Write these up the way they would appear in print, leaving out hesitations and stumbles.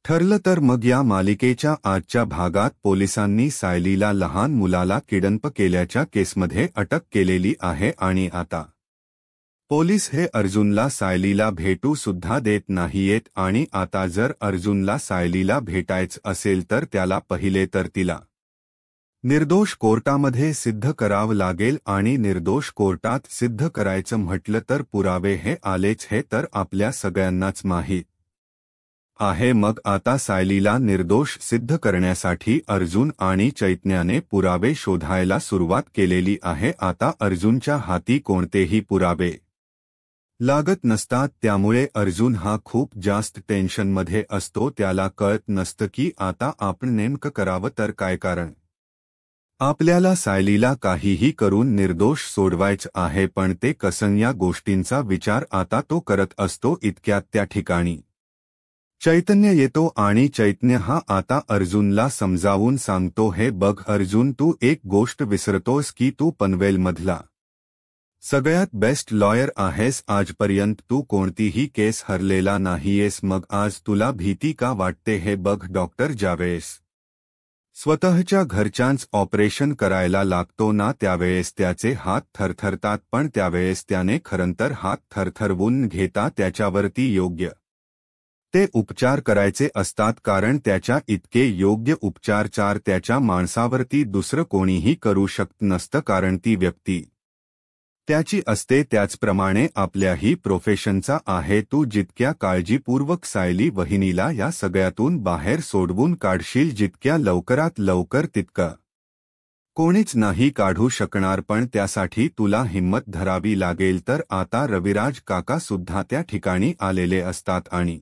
ठरलं तर मग या मालिकेच्या आजच्या भागात पोलिसांनी सायलीला लहान मुलाला किडनॅप केल्याच्या केसमध्ये अटक केलेली आहे आणि आता पोलीस हे अर्जुनला सायलीला भेटू सुद्धा देत नाहीयेत आणि आता जर अर्जुनला सायलीला भेटायचं असेल तर त्याला पहिले तर तिला निर्दोष कोर्टामध्ये सिद्ध करावं लागेल आणि निर्दोष कोर्टात सिद्ध करायचं म्हटलं तर पुरावे हे आलेच हे तर आपल्या सगळ्यांनाच माहीत आहे। मग आता सायलीला निर्दोष सिद्ध करण्यासाठी अर्जुन आणि चैतन्याने पुरावे शोधायला सुरुवात केलेली आहे। आता अर्जुनच्या हाती कोणतेही पुरावे लागत नसतात, त्यामुळे अर्जुन हा खूप जास्त टेन्शनमध्ये असतो। त्याला कळत नसतं की आता आपण नेमकं करावं तर काय, कारण आपल्याला सायलीला काहीही करून निर्दोष सोडवायचं आहे, पण ते कसं या गोष्टींचा विचार आता तो करत असतो। इतक्यात त्या ठिकाणी चैतन्य येतो आणि चैतन्य हा आता अर्जुनला समजावून सांगतो, हे बघ अर्जुन, तू एक गोष्ट विसरतोस की तू पनवेलमधला सगळ्यात बेस्ट लॉयर आहेस। आजपर्यंत तू कोणतीही केस हरलेला नाहीयेस, मग आज तुला भीती का वाटते? हे बघ डॉक्टर, ज्यावेळेस स्वतःच्या घरच्यांच ऑपरेशन करायला लागतो ना, त्यावेळेस त्याचे हात थरथरतात, पण त्यावेळेस त्याने खरंतर हात थरथरवून घेता त्याच्यावरती योग्य ते उपचार करायचे असतात, कारण त्याच्या इतके योग्य उपचार त्याच्या माणसावरती दुसरं कोणीही करू शकत नसतं, कारण ती व्यक्ती त्याची असते। त्याचप्रमाणे आपल्याही प्रोफेशनचा आहे। तू जितक्या काळजीपूर्वक सायली वहिनीला या सगळ्यातून बाहेर सोडवून काढशील, जितक्या लवकरात लवकर, तितकं कोणीच नाही काढू शकणार, पण त्यासाठी तुला हिम्मत धरावी लागेल। तर आता रविराज काका सुद्धा त्या ठिकाणी आलेले असतात आणि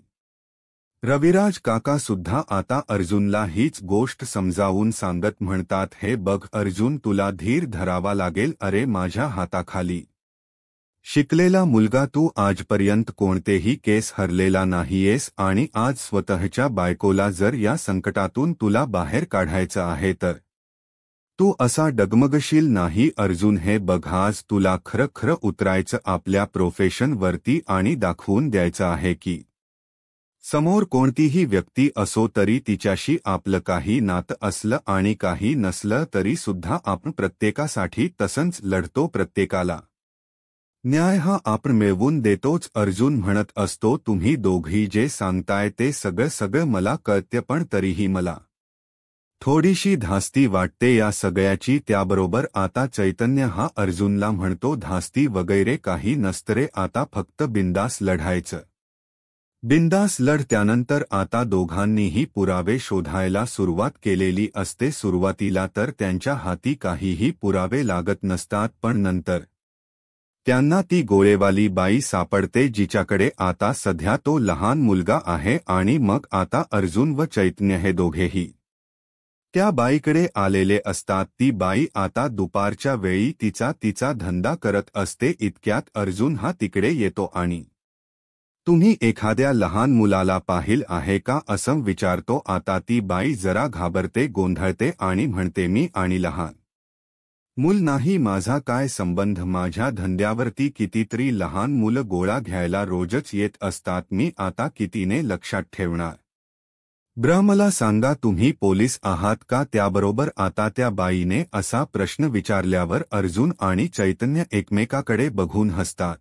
रविराज काका सुद्धा आता अर्जुनला हीच गोष्ट समजावून सांगत म्हणतात, हे बघ अर्जुन, तुला धीर धरावा लागेल। अरे माझ्या हाताखाली शिकलेला मुलगा, तू आजपर्यंत कोणतेही केस हरलेला नाहीयेस आणि आज स्वतःच्या बायकोला जर या संकटातून तुला बाहेर काढायचं आहे तर तू असा डगमगशील नाही। अर्जुन, हे बघ, आज तुला खरं खरं उतरायचं आपल्या प्रोफेशनवरती आणि दाखवून द्यायचं आहे की समोर कोणतीही व्यक्ती असो तरी तिच्याशी आपलं काही नातं असलं आणि काही नसलं तरी सुद्धा आपण प्रत्येकासाठी तसंच लढतो, प्रत्येकाला न्याय हा आपण मिळवून देतोच। अर्जुन म्हणत असतो, तुम्ही दोघी जे सांगताय ते सगळं मला कळतं, पण तरीही मला थोडीशी धास्ती वाटते या सगळ्याची। त्याबरोबर आता चैतन्य हा अर्जुनला म्हणतो, धास्ती वगैरे काही नसतं रे, आता फक्त बिंदास लढायचं, बिंदास लढ। त्यानंतर आता दोघांनीही पुरावे शोधायला सुरुवात केलेली असते। सुरुवातीला तर त्यांच्या हाती काहीही पुरावे लागत नसतात, पण नंतर त्यांना ती गोळेवाली बाई सापडते, जिच्याकडे आता सध्या तो लहान मुलगा आहे आणि मग आता अर्जुन व चैतन्य हे दोघेही त्या बाईकडे आलेले असतात। ती बाई आता दुपारच्या वेळी तिचा धंदा करत असते। इतक्यात अर्जुन हा तिकडे येतो आणि तुम्ही एखाद्या लहान मुलाला पाहिल आहे का असं विचारतो। आता ती बाई जरा घाबरते, गोंधळते आणि म्हणते, मी आणि लहान मूल नाही, माझा काय संबंध? माझ्या धंद्यावरती कितीतरी लहान मुलं गोळा घ्यायला रोजच येत असतात, मी आता कितीने लक्षात ठेवणार? मला सांगा, तुम्ही पोलीस आहात का? त्याबरोबर आता त्या बाईने असा प्रश्न विचारल्यावर अर्जुन आणि चैतन्य एकमेकाकडे बघून हसतात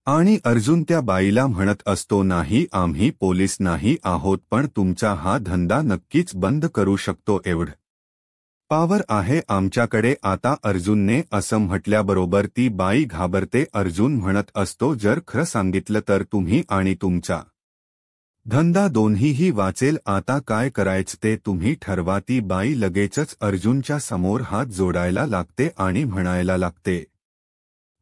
आणि अर्जुन त्या बाईला म्हणत असतो, नाही, आम्ही पोलीस नाही आहोत, पण तुमचा हा धंदा नक्कीच बंद करू शकतो, एवढं पावर आहे आमच्याकडे। आता अर्जुनने असं म्हटल्याबरोबर ती बाई घाबरते। अर्जुन म्हणत असतो, जर खरं सांगितलं तर तुम्ही आणि तुमचा धंदा दोन्हीही वाचेल, आता काय करायचं ते तुम्ही ठरवा। ती बाई लगेचच अर्जुनच्या समोर हात जोडायला लागते आणि म्हणायला लागते,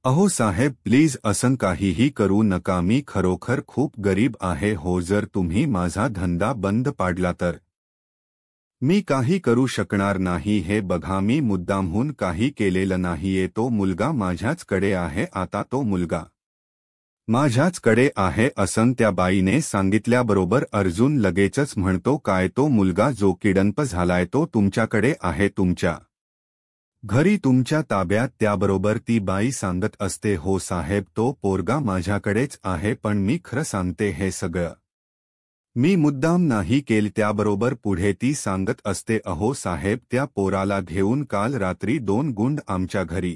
अहो साहेब, प्लीज असं काहीही करू नका, मी खरोखर खूप गरीब आहे हो, जर तुम्ही माझा धंदा बंद पाडला तर मी काही करू शकणार नाही। हे बघा, मी मुद्दामहून काही केलेलं नाहीये, तो मुलगा माझ्याचकडे आहे, आता तो मुलगा माझ्याचकडे आहे असं त्या बाईने सांगितल्याबरोबर अर्जुन लगेचच म्हणतो, काय तो मुलगा जो किडनॅप झालाय तो तुमच्याकडे आहे, तुमच्या घरी, तुमच्या ताब्यात? त्याबरोबर ती बाई सांगत असते, हो साहेब, तो पोरगा माझ्याकडेच आहे, पण मी खरं सांगते, हे सगळं मी मुद्दाम नाही केल. त्याबरोबर पुढे ती सांगत असते, अहो साहेब, त्या पोराला घेऊन काल रात्री 2 गुंड आमच्या घरी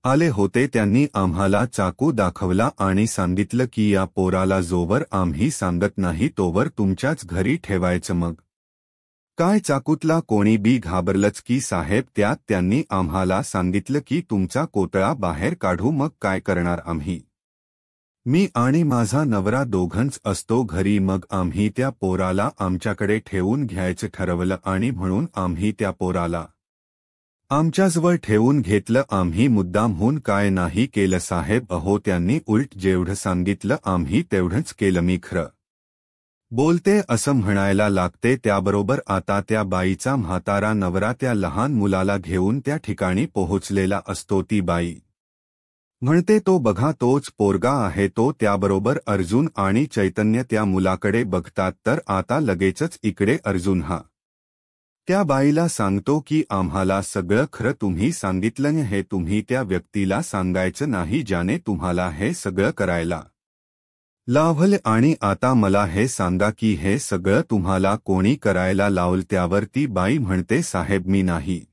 आले होते. त्यांनी आम्हाला चाकू दाखवला आणि सांगितलं की या पोराला जोवर आम्ही सांगत नाही तोवर तुमच्याच घरी ठेवायचं. मग काय चाकूतला कोणी बी घाबरलंच की साहेब. त्यात त्यांनी आम्हाला सांगितलं की तुमचा कोतळा बाहेर काढू. मग काय करणार आम्ही? मी आणि माझा नवरा दोघंच असतो घरी. मग आम्ही त्या पोराला आमच्याकडे ठेवून घ्यायचं ठरवलं आणि म्हणून आम्ही त्या पोराला आमच्याजवळ ठेवून घेतलं. आम्ही मुद्दामहून काय नाही केलं साहेब. अहो, त्यांनी उलट जेवढं सांगितलं आम्ही तेवढंच केलं. मी खरं बोलते असं म्हणायला लागते. त्याबरोबर आता त्या बाईचा म्हातारा नवरा त्या लहान मुलाला घेऊन त्या ठिकाणी पोहोचलेला असतो. ती बाई म्हणते, तो बघा, तोच पोरगा आहे तो. त्याबरोबर अर्जुन आणि चैतन्य त्या मुलाकडे बघतात. तर आता लगेचच इकडे अर्जुन हा त्या बाईला सांगतो की आम्हाला सगळं खरं तुम्ही सांगितलं. हे तुम्ही त्या व्यक्तीला सांगायचं नाही ज्याने तुम्हाला हे सगळं करायला लावलं. आणि आता मला हे सांगा की हे सगळं तुम्हाला कोणी करायला लावलं? त्यावर ती बाई म्हणते, साहेब, मी नाही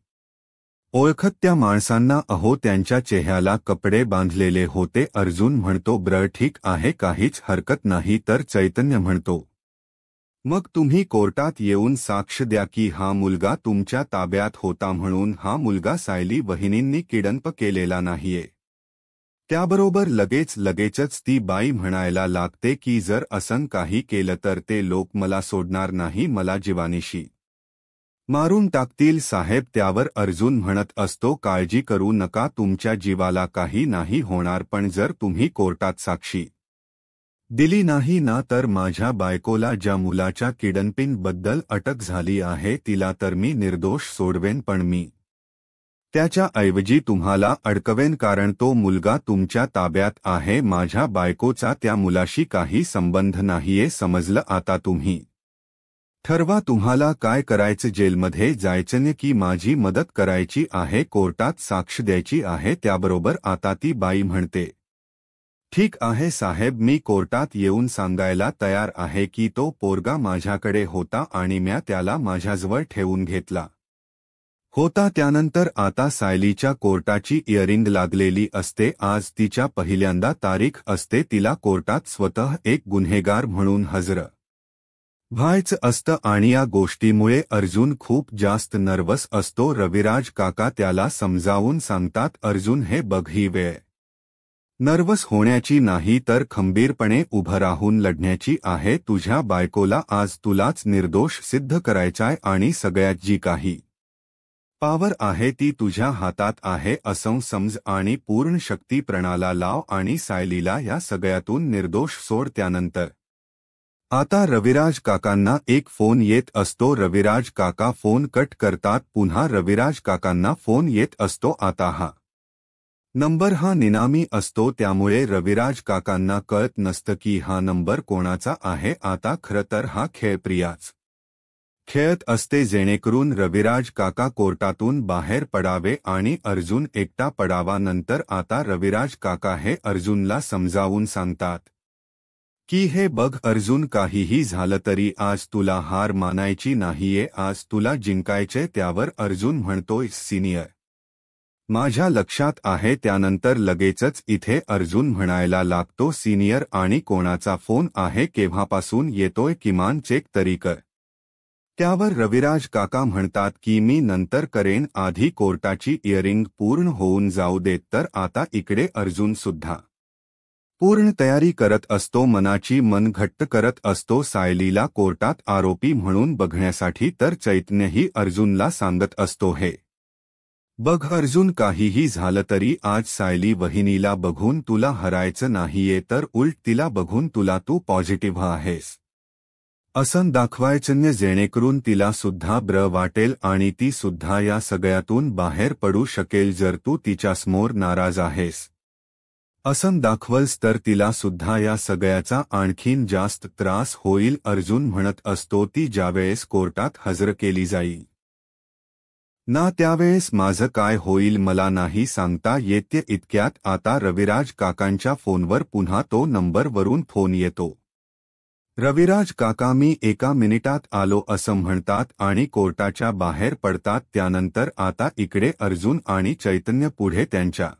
ओळखत त्या माणसांना. अहो, त्यांच्या चेहऱ्याला कपडे बांधलेले होते. अर्जुन म्हणतो, बरं ठीक आहे, काहीच हरकत नाही. तर चैतन्य म्हणतो, मग तुम्ही कोर्टात येऊन साक्ष द्या की हा मुलगा तुमच्या ताब्यात होता म्हणून. हा मुलगा सायली वहिनींनी किडनप केलेला नाहीये. त्याबरोबर लगेचच ती बाई म्हणायला लागते की जर असं काही केलं तर ते लोक मला सोडणार नाही, मला जीवानीशी मारून टाकतील साहेब. त्यावर अर्जुन म्हणत असतो, काळजी करू नका, तुमच्या जीवाला काही नाही होणार. पण जर तुम्ही कोर्टात साक्षी दिली नाही ना तर माझ्या बायकोला, ज्या मुलाच्या किडनॅपिंगबद्दल अटक झाली आहे, तिला तर मी निर्दोष सोडवेन. पण मी त्याच्या ऐवजी तुम्हाला अडकवेन, कारण तो मुलगा तुमच्या ताब्यात आहे. माझ्या बायकोचा त्या मुलाशी काही संबंध नाहीये, समजलं? आता तुम्ही ठरवा तुम्हाला काय करायचं. जेलमध्ये जायचं की माझी मदत करायची आहे, कोर्टात साक्ष द्यायची आहे? त्याबरोबर आता ती बाई म्हणते, ठीक आहे साहेब, मी कोर्टात येऊन सांगायला तयार आहे की तो पोरगा माझ्याकडे होता आणि म्या त्याला माझ्याजवळ ठेवून घेतला होता. त्यानंतर आता सायलीच्या कोर्टाची इयरिंग लागलेली असते. आज तिच्या पहिल्यांदा तारीख असते. तिला कोर्टात स्वतः एक गुन्हेगार म्हणून हजर व्हायचं असतं आणि या गोष्टीमुळे अर्जुन खूप जास्त नर्वस असतो. रविराज काका त्याला समजावून सांगतात, अर्जुन, हे बघ, ही वेळ नर्वस होण्याची नाही तर खंबीरपणे उभं राहून लढण्याची आहे. तुझ्या बायकोला आज तुलाच निर्दोष सिद्ध करायचाय आणि सगळ्यात जी काही पावर आहे ती तुझ्या हातात आहे असं समज आणि पूर्ण शक्ती प्रणाला लाव आणि सायलीला या सगळ्यातून निर्दोष सोड. त्यानंतर आता रविराज काकांना एक फोन येत असतो. रविराज काका फोन कट करतात. पुन्हा रविराज काकांना फोन येत असतो. आता हा नंबर हा निनामी असतो, त्यामुळे रविराज काकांना कळत नसतं की हा नंबर कोणाचा आहे. आता खरं तर हा खेळ प्रियाच खेळत असते, जेणेकरून रविराज काका कोर्टातून बाहेर पडावे आणि अर्जुन एकटा पडावा. नंतर आता रविराज काका हे अर्जुनला समजावून सांगतात की हे बघ अर्जुन, काहीही झालं तरी आज तुला हार मानायची नाहीये, आज तुला जिंकायचे. त्यावर अर्जुन म्हणतोय, सिनियर, माझ्या लक्षात आहे. त्यानंतर लगेचच इथे अर्जुन म्हणायला लागतो, सिनियर, आणि कोणाचा फोन आहे, केव्हापासून येतोय, किमान चेक तरी कर. त्यावर रविराज काका म्हणतात की मी नंतर करेन, आधी कोर्टाची इयरिंग पूर्ण होऊन जाऊ देत. तर आता इकडे अर्जुन सुद्धा पूर्ण तयारी करत असतो, मनाची मन घट्ट करत असतो सायलीला कोर्टात आरोपी म्हणून बघण्यासाठी. तर चैतन्यही अर्जुनला सांगत असतो, हे बघ अर्जुन, काहीही झालं तरी आज सायली वहिनीला बघून तुला हरायचं नाहीये, तर उलट तिला बघून तुला तू पॉझिटिव्ह आहेस असं दाखवायचं, जेणेकरून तिला सुद्धा बरं वाटेल आणि ती सुद्धा या सगळ्यातून बाहेर पडू शकेल. जर तू तिच्यासमोर नाराज आहेस असं दाखवलंस तर तिला सुद्धा या सगळ्याचा आणखीन जास्त त्रास होईल. अर्जुन म्हणत असतो, ती ज्यावेळेस कोर्टात हजर केली जाईल ना त्यावेळेस माझं काय होईल मला नाही सांगता येत. इतक्यात आता रविराज काकांच्या फोनवर पुन्हा तो नंबरवरून फोन येतो रविराज काका मी एका मिनिटात आलो असं म्हणतात आणि कोर्टाच्या बाहेर पडतात. त्यानंतर आता इकडे अर्जुन आणि चैतन्य पुढे त्यांच्या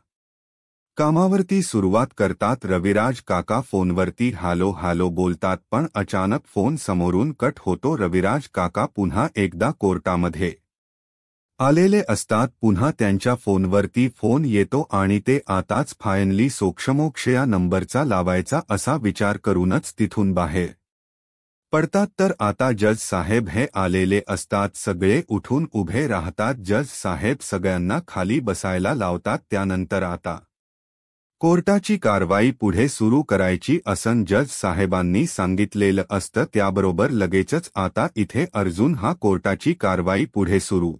कामावरती सुरुवात करतात. रविराज काका फोनवरती हॅलो हॅलो बोलतात, पण अचानक फोन समोरून कट होतो. रविराज काका पुन्हा एकदा कोर्टामध्ये आलेले असतात. पुन्हा त्यांच्या फोनवरती फोन येतो आणि ते आताच फायनली सोक्षमोक्ष या नंबरचा लावायचा असा विचार करूनच तिथून बाहेर पडतात. तर आता जज साहेब हे आलेले असतात. सगळे उठून उभे राहतात. जज साहेब सगळ्यांना खाली बसायला लावतात. त्यानंतर आता कोर्टाची कारवाई पुढे सुरू करायची असं जज साहेबांनी सांगितलेलं असतं. त्याबरोबर लगेचच आता इथे अर्जुन हा कोर्टाची कारवाई पुढे सुरू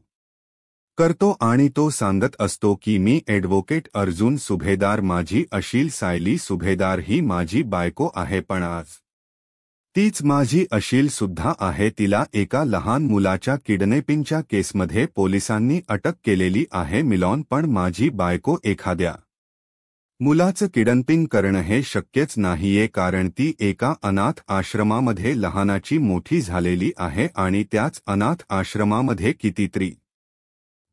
करतो आणि तो सांगत असतो की मी ॲडव्होकेट अर्जुन सुभेदार, माझी अशील सायली सुभेदार ही माझी बायको आहे, पण आज तीच माझी अशील सुद्धा आहे. तिला एका लहान मुलाच्या किडनॅपिंगच्या केसमध्ये पोलिसांनी अटक केलेली आहे. मिलॉन, पण माझी बायको एखाद्या मुलाचं किडनॅपिंग करणं हे शक्यच नाहीये, कारण ती एका अनाथ आश्रमामध्ये लहानाची मोठी झालेली आहे आणि त्याच अनाथ आश्रमामध्ये कितीतरी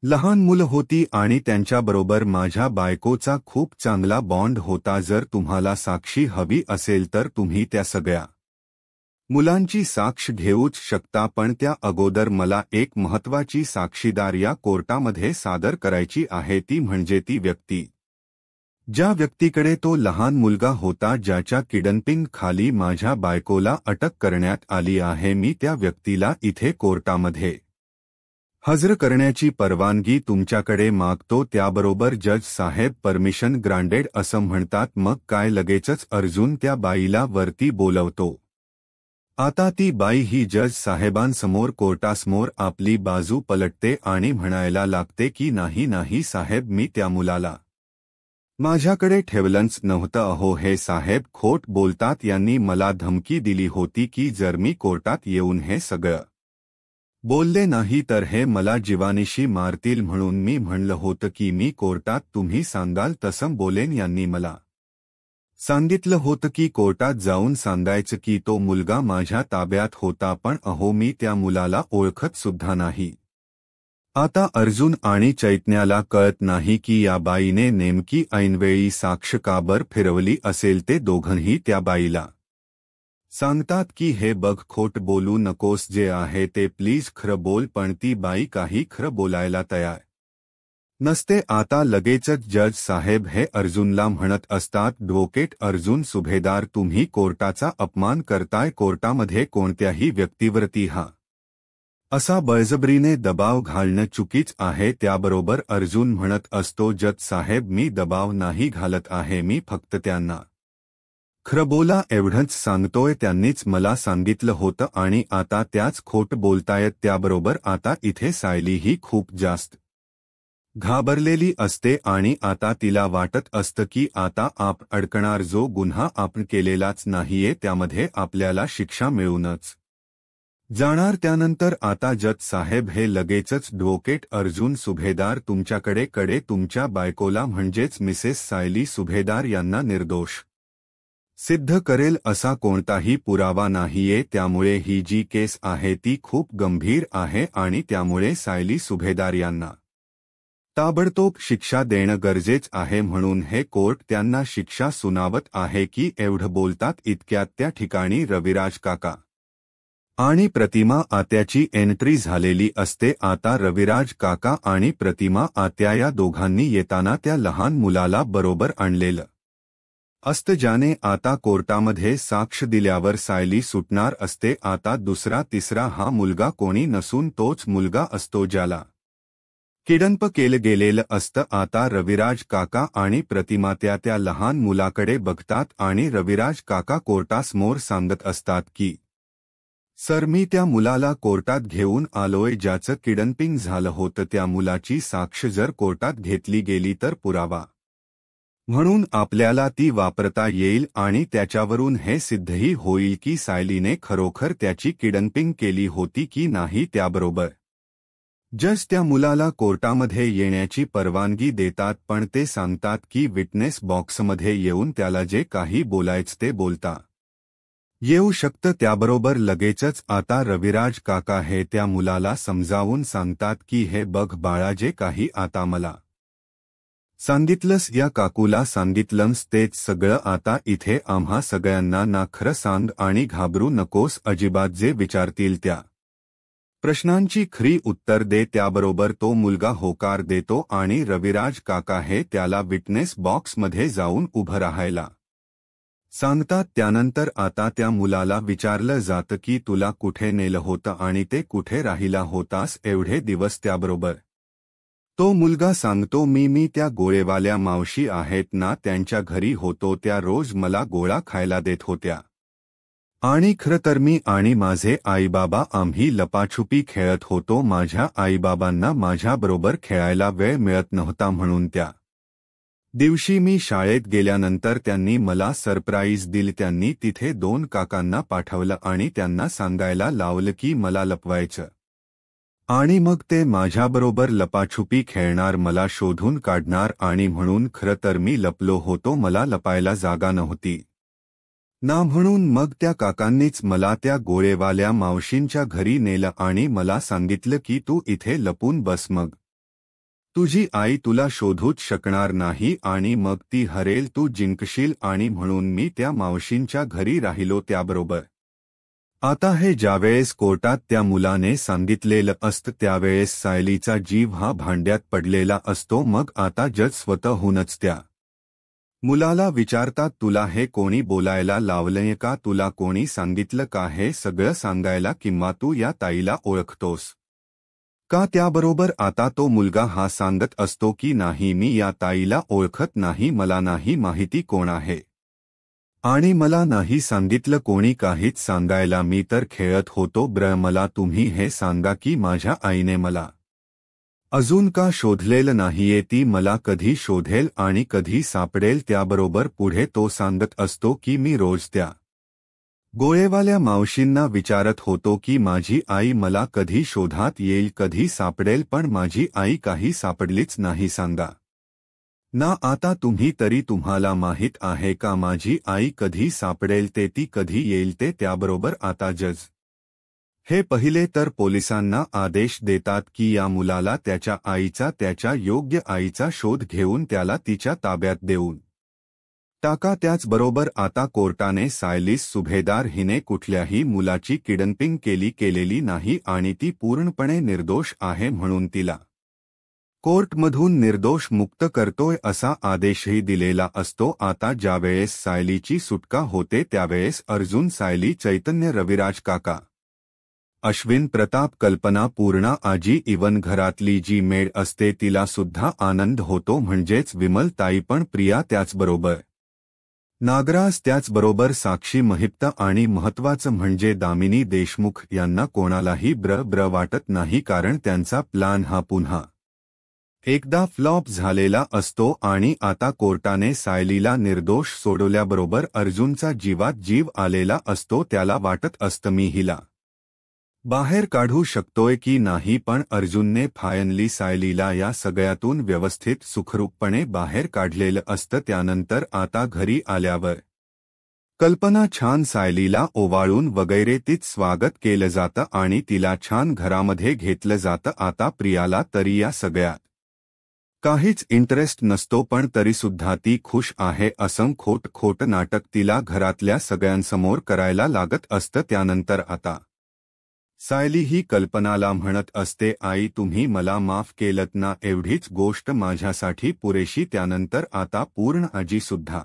लहान मुलं होती आणि त्यांच्याबरोबर माझ्या बायकोचा खूप चांगला बॉन्ड होता. जर तुम्हाला साक्षी हवी असेल तर तुम्ही त्या सगळ्या मुलांची साक्ष घेऊच शकता, पण त्या अगोदर मला एक महत्त्वाची साक्षीदार या कोर्टामध्ये सादर करायची आहे. ती म्हणजे ती व्यक्ती ज्या व्यक्तीकडे तो लहान मुलगा होता, ज्याच्या किडनॅपिंग खाली माझ्या बायकोला अटक करण्यात आली आहे. मी त्या व्यक्तीला इथे कोर्टामध्ये हजर करण्याची परवानगी तुमच्याकडे मागतो. त्याबरोबर जज साहेब परमिशन ग्रांटेड असं म्हणतात. मग काय लगेचच अर्जुन त्या बाईला वरती बोलवतो. आता ती बाई ही जज साहेबांसमोर कोर्टासमोर आपली बाजू पलटते आणि म्हणायला लागते की नाही नाही साहेब, मी त्या मुलाला माझ्याकडे ठेवलंच नव्हतं. अहो हे साहेब खोट बोलतात. यांनी मला धमकी दिली होती की जर मी कोर्टात येऊन हे सगळं बोलले नाही तर हे मला जीवानिशी मारतील, म्हणून मी म्हणलं होतं की मी कोर्टात तुम्ही सांगाल तसं बोलेन. यांनी मला सांगितलं होतं की कोर्टात जाऊन सांगायचं की तो मुलगा माझ्या ताब्यात होता, पण अहो मी त्या मुलाला ओळखत सुद्धा नाही. आता अर्जुन आणि चैतन्याला कळत नाही की या बाईने नेमकी ऐनवेळी साक्ष का बरं फिरवली असेल. ते दोघंही त्या बाईला सांगतात की हे बघ, खोट बोलू नकोस, जे आहे ते प्लीज खरं बोल. पण ती बाई काही खरं बोलायला तयार नसते. आता लगेचच जज साहेब हे अर्जुनला म्हणत असतात, ॲडव्होकेट अर्जुन सुभेदार, तुम्ही कोर्टाचा अपमान करताय. कोर्टामध्ये कोणत्याही व्यक्तीवरती हा असा बळजबरीने दबाव घालणं चुकीच आहे. त्याबरोबर अर्जुन म्हणत असतो, जज साहेब मी दबाव नाही घालत आहे, मी फक्त त्यांना खरं बोला एवढंच सांगतोय. त्यांनीच मला सांगितलं होतं आणि आता त्याच खोट बोलतायत. त्याबरोबर आता इथे सायली ही खूप जास्त घाबरलेली असते आणि आता तिला वाटत असतं की आता आपण अडकणार. जो गुन्हा आपण केलेलाच नाहीये त्यामध्ये आपल्याला शिक्षा मिळूनच जाणार. त्यानंतर आता जज साहेब हे लगेचच ॲडव्होकेट अर्जुन सुभेदार तुमच्याकडे तुमच्या बायकोला म्हणजेच मिसेस सायली सुभेदार यांना निर्दोष सिद्ध करेल असा कोणताही पुरावा नाहीये. त्यामुळे ही जी केस आहे ती खूप गंभीर आहे आणि त्यामुळे सायली सुभेदार यांना ताबडतोब शिक्षा देणं गरजेच आहे. म्हणून हे कोर्ट त्यांना शिक्षा सुनावत आहे की एवढं बोलतात इतक्यात त्या ठिकाणी रविराज काका आणि प्रतिमा आत्याची एंट्री झालेली असते. आता रविराज काका आणि प्रतिमा आत्या या दोघांनी येताना त्या लहान मुलाला बरोबर आणलेलं असतं, ज्याने आता कोर्टामध्ये साक्ष दिल्यावर सायली सुटणार असते. आता दुसरा तिसरा हा मुलगा कोणी नसून तोच मुलगा असतो ज्याला किडनॅप केलं गेलेलं असतं. आता रविराज काका आणि प्रतिमा त्या लहान मुलाकडे बघतात आणि रविराज काका कोर्टासमोर सांगत असतात की सर, मी त्या मुलाला कोर्टात घेऊन आलोय ज्याचं किडनॅपिंग झालं होतं. त्या मुलाची साक्ष जर कोर्टात घेतली गेली तर पुरावा म्हणून आपल्याला ती वापरता येईल आणि त्याच्यावरून हे सिद्धही होईल की सायलीने खरोखर त्याची किडनॅपिंग केली होती की नाही. त्याबरोबर जज त्या मुलाला कोर्टामध्ये येण्याची परवानगी देतात, पण ते सांगतात की विटनेस बॉक्समध्ये येऊन त्याला जे काही बोलायचं ते बोलता येऊ शकतं त्याबरोबर लगेचच आता रविराज काका हे त्या मुलाला समजावून सांगतात की हे बघ बाळा, जे काही आता मला सांगितलंस या काकूला सांगितलंस तेच सगळं आता इथे आम्हा सगळ्यांना ना खरं सांग आणि घाबरू नकोस अजिबात. जे विचारतील त्या प्रश्नांची खरी उत्तर दे. त्याबरोबर तो मुलगा होकार देतो आणि रविराज काका हे त्याला विटनेस बॉक्समध्ये जाऊन उभं राहायला सांगतात. त्यानंतर आता त्या मुलाला विचारलं जातं की तुला कुठे नेलं होतं आणि ते कुठे राहिला होतास एवढे दिवस. त्याबरोबर तो मुलगा सांगतो मी त्या गोळेवाल्या मावशी आहेत ना त्यांच्या घरी होतो. त्या रोज मला गोळा खायला देत होत्या आणि खरं तर मी आणि माझे आईबाबा आम्ही लपाछुपी खेळत होतो. माझ्या आईबाबांना माझ्याबरोबर खेळायला वेळ मिळत नव्हता म्हणून त्या दिवशी मी शाळेत गेल्यानंतर त्यांनी मला सरप्राईज दिली. त्यांनी तिथे 2 काकांना पाठवलं आणि त्यांना सांगायला लावलं की मला लपवायचं आणि मग ते माझ्याबरोबर लपाछुपी खेळणार, मला शोधून काढणार आणि म्हणून खरं तर मी लपलो होतो. मला लपायला जागा नव्हती ना म्हणून मग त्या काकांनीच मला त्या गोळेवाल्या मावशींच्या घरी नेलं आणि मला सांगितलं की तू इथे लपून बस, मग तुझी आई तुला शोधूच शकणार नाही आणि मग ती हरेल, तू जिंकशील. आणि म्हणून मी त्या मावशींच्या घरी राहिलो. त्याबरोबर आता हे ज्यावेळेस कोर्टात त्या मुलाने सांगितलेलं असतं त्यावेळेस सायलीचा जीव हा भांड्यात पडलेला असतो. मग आता जज स्वतःहूनच त्या मुलाला विचारतात तुला हे कोणी बोलायला लावलंय का, तुला कोणी सांगितलं का हे सगळं सांगायला, किंवा तू या ताईला ओळखतोस का. त्याबरोबर आता तो मुलगा हा सांगत असतो की नाही, मी या ताईला ओळखत नाही, मला नाही माहिती कोण आहे आणि मला नाही सांगितलं कोणी काहीच सांगायला, मी तर खेळत होतो. मला तुम्ही हे सांगा की माझ्या आईने मला अजून का शोधलेलं नाहीये, ती मला कधी शोधेल आणि कधी सापडेल. त्याबरोबर पुढे तो सांगत असतो की मी रोज त्या गोळेवाल्या मावशींना विचारत होतो की माझी आई मला कधी शोधात येईल, कधी सापडेल, पण माझी आई काही सापडलीच नाही. सांगा ना आता तुम्ही तरी, तुम्हाला माहीत आहे का माझी आई कधी सापडेल ते, ती कधी येईल ते. त्याबरोबर आता जज हे पहिले तर पोलिसांना आदेश देतात की या मुलाला त्याच्या आईचा, त्याच्या योग्य आईचा शोध घेऊन त्याला तिच्या ताब्यात देऊन टाका. त्याचबरोबर आता कोर्टाने सायलीस सुभेदार हिने कुठल्याही मुलाची किडनॅपिंग केलेली नाही आणि ती पूर्णपणे निर्दोष आहे म्हणून तिला कोर्टमधून निर्दोष मुक्त करतोय असा आदेशही दिलेला असतो. आता ज्यावेळेस सायलीची सुटका होते त्यावेळेस अर्जुन, सायली, चैतन्य, रविराज काका, अश्विन, प्रताप, कल्पना, पूर्णा, आजी, इवन घरातली जी मेड असते तिला सुद्धा आनंद होतो, म्हणजेच विमल ताई पण, प्रिया, त्याचबरोबर नागराज, त्याचबरोबर साक्षी महिप्ता आणि महत्त्वाचं म्हणजे दामिनी देशमुख यांना कोणालाही ब्र वाटत नाही, कारण त्यांचा प्लान हा पुन्हा एकदा फ्लॉप झालेला असतो. आणि आता कोर्टाने सायलीला निर्दोष सोडवल्याबरोबर अर्जुनचा जीवात जीव आलेला असतो. त्याला वाटत असतं मी हिला बाहेर काढू शकतोय की नाही, पण अर्जुनने फायनली सायलीला या सगळ्यातून व्यवस्थित सुखरूपपणे बाहेर काढलेलं असतं. त्यानंतर आता घरी आल्यावर कल्पना छान सायलीला ओवाळून वगैरे तीच स्वागत केलं जातं आणि तिला छान घरामध्ये घेतलं जातं. आता प्रियाला तरी या सगळ्यात काहीच इंटरेस्ट नसतो, पण तरीसुद्धा ती खुश आहे. असं खोटं नाटक तिला घरातल्या सगळ्यांसमोर करायला लागत असतं. त्यानंतर आता सायली ही कल्पनाला म्हणत असते, आई तुम्ही मला माफ केलत ना, एवढीच गोष्ट माझ्यासाठी पुरेशी. त्यानंतर आता पूर्ण आजी सुद्धा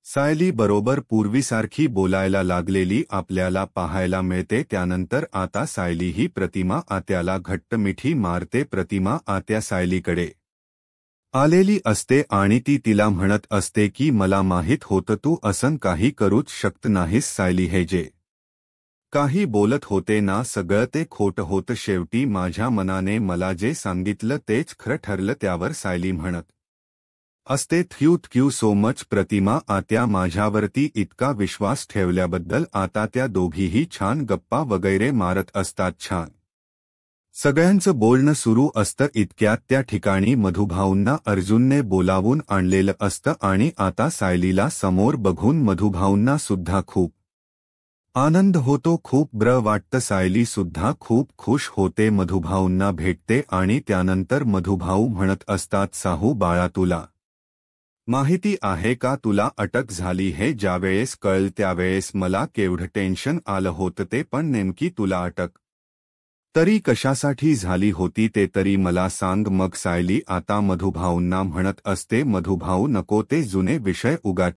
सायली बरोबर पूर्वीसारखी बोलायला लागलेली आपल्याला पाहायला मिळते. त्यानंतर आता सायली ही प्रतिमा आत्याला घट्ट मिठी मारते. प्रतिमा आत्या सायलीकडे आलेली असते आणि ती तिला म्हणत असते की मला माहीत होतं तू असं काही करूच शकत नाहीस सायली, हे जे काही बोलत होते ना सगळं ते खोटं होतं. शेवटी माझ्या मनाने मला जे सांगितलं तेच खरं ठरलं. त्यावर सायली म्हणत असते, थँक्यू सो मच प्रतिमा आत्या, माझ्यावरती इतका विश्वास ठेवल्याबद्दल. आता त्या दोघीही छान गप्पा वगैरे मारत असतात. छान सगळ्यांचं बोलणं सुरू असतं. इतक्यात त्या ठिकाणी मधुभाऊंना अर्जुनने बोलावून आणलेलं असतं आणि आता सायलीला समोर बघून मधुभाऊंना सुद्धा खूप आनंद होतो, खूप बरं वाटतं. सायली सुद्धा खूप खुश होते, मधुभाऊंना भेटते आणि त्यानंतर मधुभाऊ म्हणत असतात, साहू बाळा, तुला माहिती आहे का, तुला अटक झाली हे ज्यावेळेस कळलं त्यावेळेस मला केवढं टेन्शन आलं होतं ते. पण नेमकी तुला अटक तरी कशासाठी झाली होती ते तरी मला सांग. मग सायली आता मधुभाऊंना म्हणत असते, मधुभाऊ नको ते जुने विषय उगाच